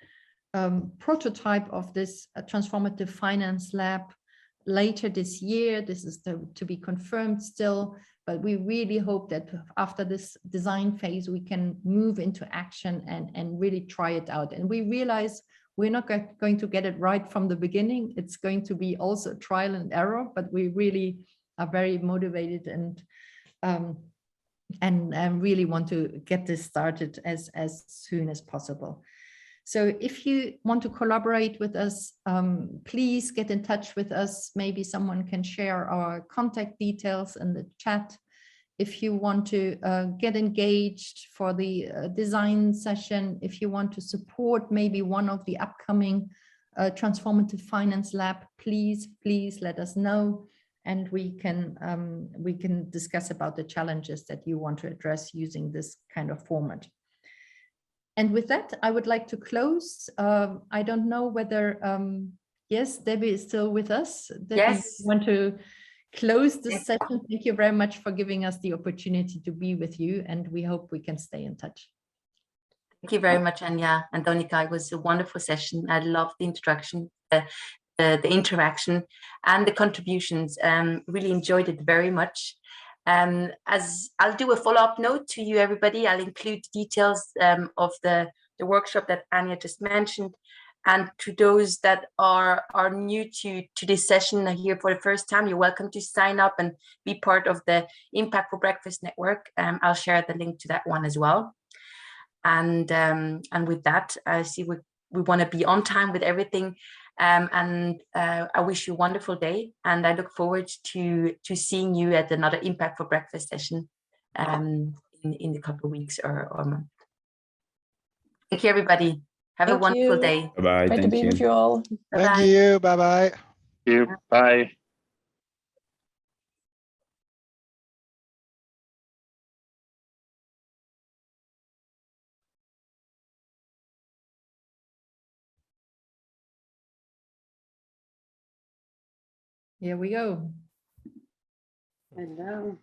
prototype of this Transformative Finance Lab later this year. This is to be confirmed still, but we really hope that after this design phase, we can move into action and really try it out. And we realize we're not going to get it right from the beginning. It's going to be also trial and error, but we really are very motivated and really want to get this started as soon as possible. So if you want to collaborate with us, please get in touch with us. Maybe someone can share our contact details in the chat. If you want to get engaged for the design session, if you want to support maybe one of the upcoming Transformative Finance Lab, please let us know, and we can discuss about the challenges that you want to address using this kind of format. And with that, I would like to close. I don't know whether, yes, Debbie is still with us. Debbie, Yes. you want to close this session? Thank you very much for giving us the opportunity to be with you, and we hope we can stay in touch. Thank you very much, Anja and Donika. It was a wonderful session. I loved the introduction, the interaction, and the contributions. Really enjoyed it very much. As I'll do a follow-up note to you, everybody, I'll include details of the workshop that Anja just mentioned. And to those that are new to this session here for the first time, you're welcome to sign up and be part of the Impact for Breakfast Network. I'll share the link to that one as well. And with that, I see we want to be on time with everything. I wish you a wonderful day, and I look forward to seeing you at another Impact for Breakfast session in a couple of weeks or a month. Thank you, everybody. Have a wonderful day. Bye-bye. Great to be with you all. Bye-bye. Thank you. Bye-bye. Thank you. Bye. Here we go. Hello.